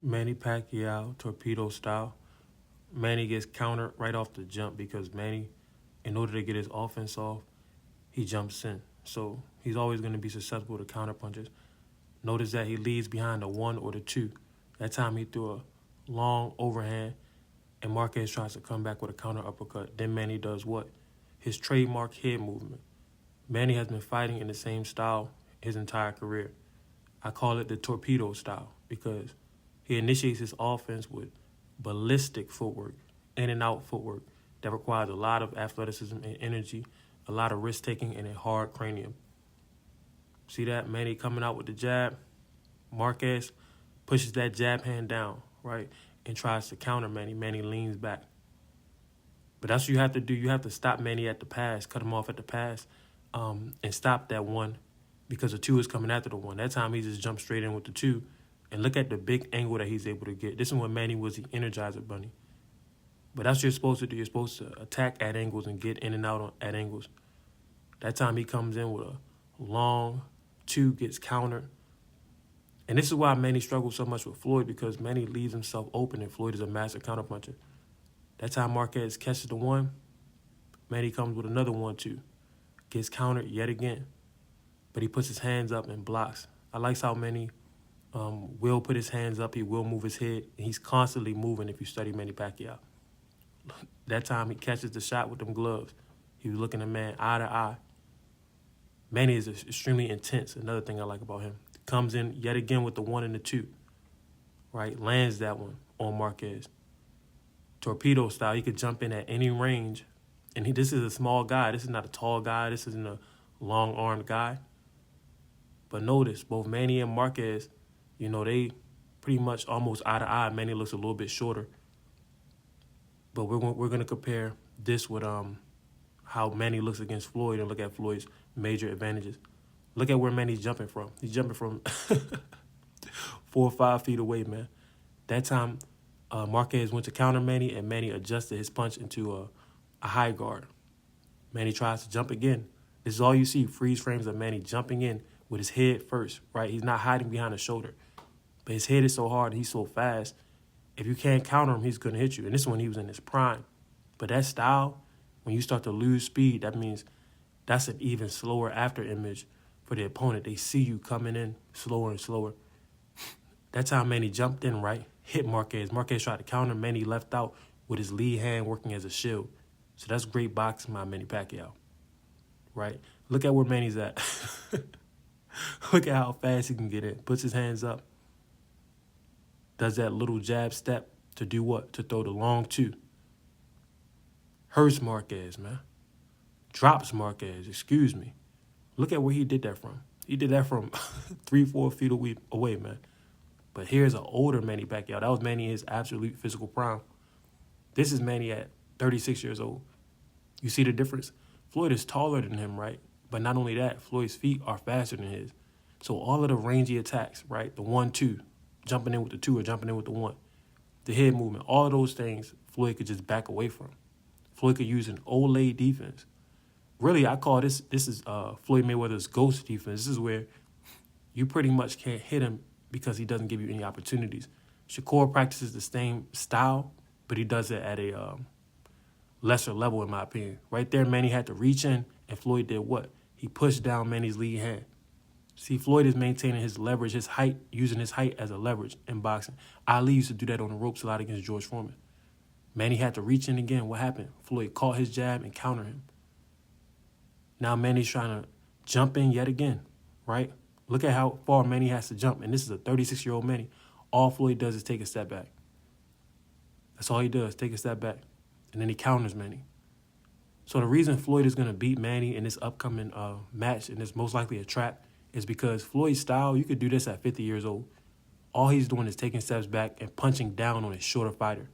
Manny Pacquiao, torpedo style. Manny gets countered right off the jump because Manny, in order to get his offense off, he jumps in. So he's always going to be susceptible to counter punches. Notice that he leads behind the one or the two. That time he threw a long overhand, and Marquez tries to come back with a counter uppercut. Then Manny does what? His trademark head movement. Manny has been fighting in the same style his entire career. I call it the torpedo style because he initiates his offense with ballistic footwork, in and out footwork that requires a lot of athleticism and energy, a lot of risk taking, and a hard cranium. See that? Manny coming out with the jab. Marquez pushes that jab hand down, right, and tries to counter Manny. Manny leans back. But that's what you have to do. You have to stop Manny at the pass, cut him off at the pass, and stop that one because the two is coming after the one. That time he just jumped straight in with the two. And look at the big angle that he's able to get. This is when Manny was the Energizer Bunny. But that's what you're supposed to do. You're supposed to attack at angles and get in and out at angles. That time he comes in with a long two, gets countered. And this is why Manny struggles so much with Floyd, because Manny leaves himself open and Floyd is a master counterpuncher. That time Marquez catches the one, Manny comes with another 1-2. Gets countered yet again. But he puts his hands up and blocks. I like how Manny will put his hands up. He will move his head. And he's constantly moving if you study Manny Pacquiao. That time he catches the shot with them gloves. He was looking at man eye to eye. Manny is extremely intense. Another thing I like about him. Comes in yet again with the 1 and the 2. Right? Lands that one on Marquez. Torpedo style. He could jump in at any range. And this is a small guy. This is not a tall guy. This isn't a long-armed guy. But notice, both Manny and Marquez, they pretty much almost eye to eye. Manny looks a little bit shorter. But we're going to compare this with how Manny looks against Floyd and look at Floyd's major advantages. Look at where Manny's jumping from. He's jumping from 4 or 5 feet away, man. That time, Marquez went to counter Manny, and Manny adjusted his punch into a high guard. Manny tries to jump again. This is all you see, freeze frames of Manny jumping in with his head first, right? He's not hiding behind the shoulder. But his head is so hard, he's so fast. If you can't counter him, he's going to hit you. And this is when he was in his prime. But that style, when you start to lose speed, that means that's an even slower after image for the opponent. They see you coming in slower and slower. That time Manny jumped in, right? Hit Marquez. Marquez tried to counter. Manny left out with his lead hand working as a shield. So that's great boxing by Manny Pacquiao, right? Look at where Manny's at. Look at how fast he can get in. Puts his hands up. Does that little jab step to do what? To throw the long 2. Hurts Marquez, man. Drops Marquez, excuse me. Look at where he did that from. He did that from 3-4 feet away, man. But here's an older Manny Pacquiao. That was Manny in his absolute physical prime. This is Manny at 36 years old. You see the difference? Floyd is taller than him, right? But not only that, Floyd's feet are faster than his. So all of the rangy attacks, right? The 1-2, jumping in with the 2 or jumping in with the 1. The head movement, all of those things, Floyd could just back away from. Floyd could use an Olay defense. Really, I call this is Floyd Mayweather's ghost defense. This is where you pretty much can't hit him because he doesn't give you any opportunities. Shakur practices the same style, but he does it at a lesser level, in my opinion. Right there, Manny had to reach in, and Floyd did what? He pushed down Manny's lead hand. See, Floyd is maintaining his leverage, his height, using his height as a leverage in boxing. Ali used to do that on the ropes a lot against George Foreman. Manny had to reach in again. What happened? Floyd caught his jab and countered him. Now Manny's trying to jump in yet again, right? Look at how far Manny has to jump. And this is a 36-year-old Manny. All Floyd does is take a step back. That's all he does, take a step back. And then he counters Manny. So the reason Floyd is going to beat Manny in this upcoming match, and it's most likely a trap, is because Floyd's style, you could do this at 50 years old. All he's doing is taking steps back and punching down on a shorter fighter.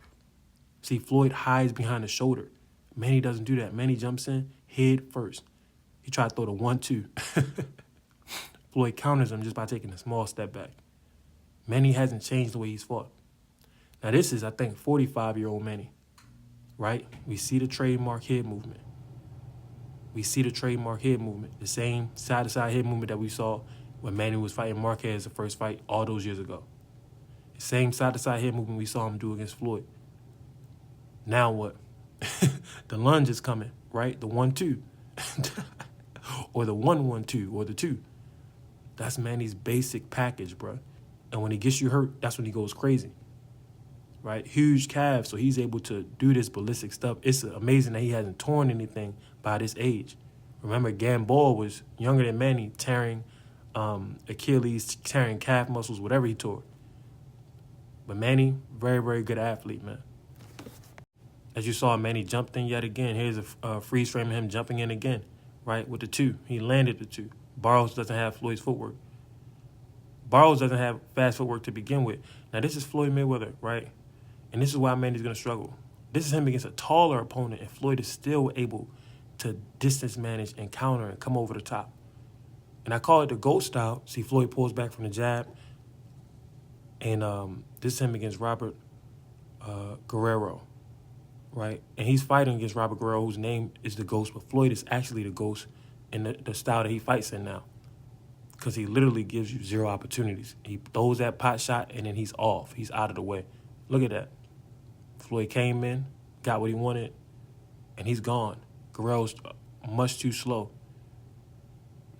See, Floyd hides behind the shoulder. Manny doesn't do that. Manny jumps in head first. He tried to throw the 1-2. Floyd counters him just by taking a small step back. Manny hasn't changed the way he's fought. Now this is, I think, 45-year-old Manny, right? We see the trademark head movement. The same side-to-side head movement that we saw when Manny was fighting Marquez the first fight all those years ago. Same side-to-side head movement we saw him do against Floyd. Now what? The lunge is coming, right? The 1-2. Or the 1-1-2, or the 2. That's Manny's basic package, bro. And when he gets you hurt, that's when he goes crazy, right? Huge calves, so he's able to do this ballistic stuff. It's amazing that he hasn't torn anything by this age. Remember, Gamboa was younger than Manny, tearing Achilles, tearing calf muscles, whatever he tore. But Manny, very, very good athlete, man. As you saw, Manny jumped in yet again. Here's a freeze frame of him jumping in again, right, with the 2. He landed the 2. Barrows doesn't have Floyd's footwork. Barrows doesn't have fast footwork to begin with. Now, this is Floyd Mayweather, right? And this is why Manny's going to struggle. This is him against a taller opponent, and Floyd is still able to distance manage and counter and come over the top. And I call it the GOAT style. See, Floyd pulls back from the jab. And this is him against Robert Guerrero, right? And he's fighting against Robert Guerrero, whose name is the Ghost, but Floyd is actually the Ghost in the style that he fights in now, because he literally gives you 0 opportunities. He throws that pot shot, and then he's off. He's out of the way. Look at that. Floyd came in, got what he wanted, and he's gone. Guerrero's much too slow.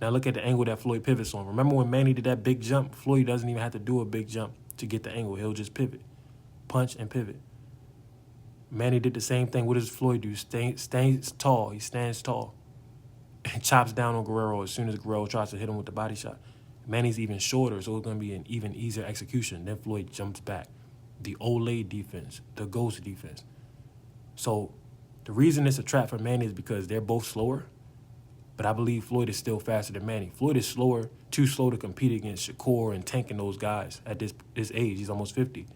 Now look at the angle that Floyd pivots on. Remember when Manny did that big jump? Floyd doesn't even have to do a big jump to get the angle. He'll just pivot, punch, and pivot. Manny did the same thing. What does Floyd do? Stays tall. He stands tall and chops down on Guerrero as soon as Guerrero tries to hit him with the body shot. Manny's even shorter, so it's going to be an even easier execution. Then Floyd jumps back. The Olay defense, the Ghost defense. So the reason it's a trap for Manny is because they're both slower, but I believe Floyd is still faster than Manny. Floyd is slower, too slow to compete against Shakur and Tank and those guys at this age. He's almost 50.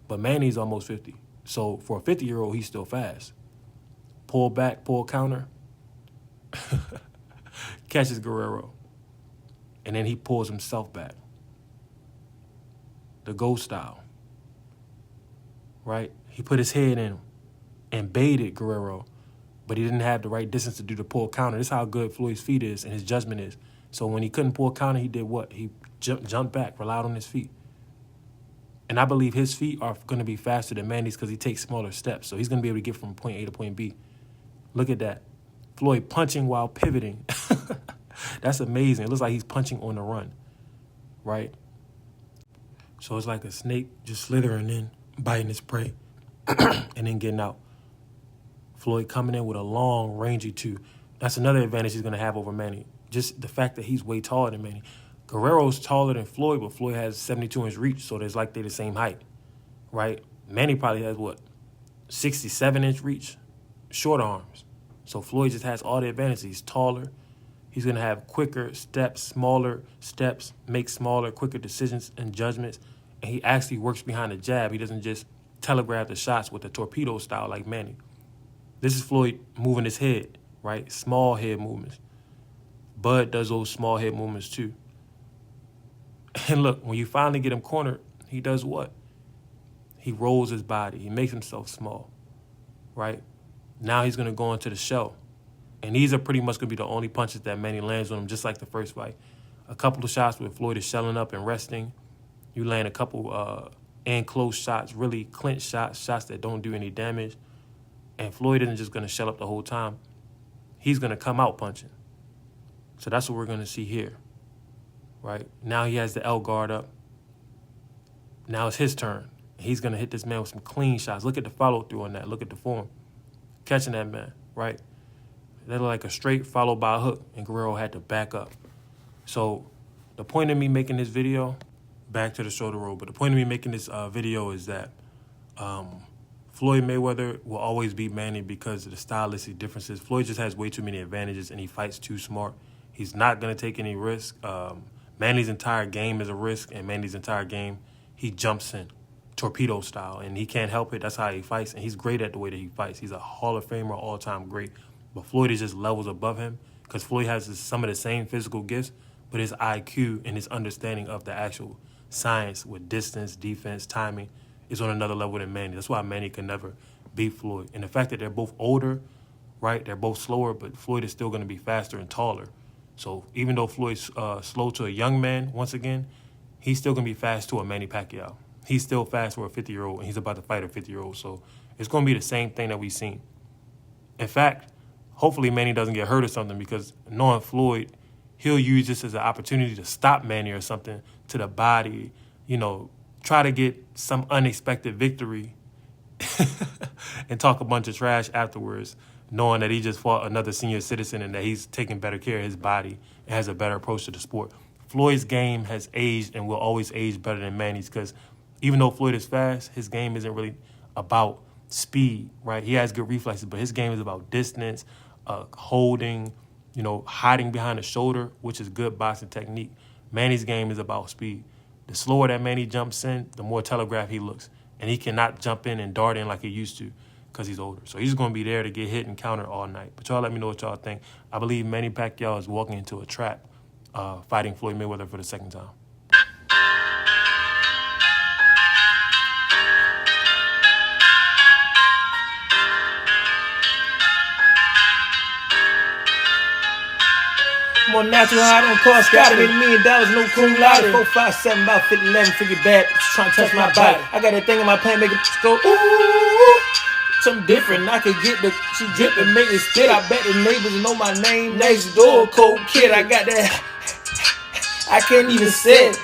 But Manny's almost 50. So for a 50-year-old, he's still fast. Pull back, pull counter. Catches Guerrero. And then he pulls himself back. The Ghost style. Right? He put his head in and baited Guerrero, but he didn't have the right distance to do the pull counter. This is how good Floyd's feet is and his judgment is. So when he couldn't pull counter, he did what? He jumped back, relied on his feet. And I believe his feet are going to be faster than Manny's because he takes smaller steps. So he's going to be able to get from point A to point B. Look at that. Floyd punching while pivoting. That's amazing. It looks like he's punching on the run, right? So it's like a snake just slithering in, biting its prey, and then getting out. Floyd coming in with a long, rangy 2. That's another advantage he's going to have over Manny. Just the fact that he's way taller than Manny. Guerrero's taller than Floyd, but Floyd has 72-inch reach, so there's like they're the same height, right? Manny probably has, what, 67-inch reach? Short arms. So Floyd just has all the advantages. He's taller. He's going to have quicker steps, smaller steps, make smaller, quicker decisions and judgments. And he actually works behind the jab. He doesn't just telegraph the shots with the torpedo style like Manny. This is Floyd moving his head, right? Small head movements. Bud does those small head movements too. And look, when you finally get him cornered, he does what? He rolls his body. He makes himself small, right? Now he's going to go into the shell. And these are pretty much going to be the only punches that Manny lands on him, just like the first fight. A couple of shots where Floyd is shelling up and resting. You land a couple and close shots, really clinch shots, shots that don't do any damage. And Floyd isn't just going to shell up the whole time. He's going to come out punching. So that's what we're going to see here, right? Now he has the L guard up. Now it's his turn. He's going to hit this man with some clean shots. Look at the follow-through on that. Look at the form. Catching that man, right? That looked like a straight followed by a hook, and Guerrero had to back up. So the point of me making this video, back to the shoulder roll, but the point of me making this video is that Floyd Mayweather will always beat Manny because of the stylistic differences. Floyd just has way too many advantages, and he fights too smart. He's not going to take any risk. Manny's entire game is a risk, and Manny's entire game, he jumps in, torpedo style, and he can't help it. That's how he fights, and he's great at the way that he fights. He's a Hall of Famer, all-time great. But Floyd is just levels above him because Floyd has some of the same physical gifts, but his IQ and his understanding of the actual science with distance, defense, timing is on another level than Manny. That's why Manny can never beat Floyd. And the fact that they're both older, right, they're both slower, but Floyd is still going to be faster and taller. So even though Floyd's slow to a young man, once again, he's still going to be fast to a Manny Pacquiao. he's still fast for a 50-year-old, and he's about to fight a 50-year-old. So it's going to be the same thing that we've seen. In fact, hopefully Manny doesn't get hurt or something, because knowing Floyd, he'll use this as an opportunity to stop Manny or something to the body, you know, try to get some unexpected victory and talk a bunch of trash afterwards, knowing that he just fought another senior citizen and that he's taking better care of his body and has a better approach to the sport. Floyd's game has aged and will always age better than Manny's, because even though Floyd is fast, his game isn't really about speed, right? He has good reflexes, but his game is about distance, holding, you know, hiding behind the shoulder, which is good boxing technique. Manny's game is about speed. The slower that Manny jumps in, the more telegraphed he looks. And he cannot jump in and dart in like he used to because he's older. So he's going to be there to get hit and counter all night. But y'all let me know what y'all think. I believe Manny Pacquiao is walking into a trap fighting Floyd Mayweather for the second time. More natural high on cost, got it. $1 million, no cum laude. 4, 5, 7, about 50, 11, figure bad. Just trying to touch my body. I got that thing in my pants, make it go ooh. Something different, I could get the, she drip and make it spit. I bet the neighbors know my name. Next door, cold kid, I got that. I can't even say it.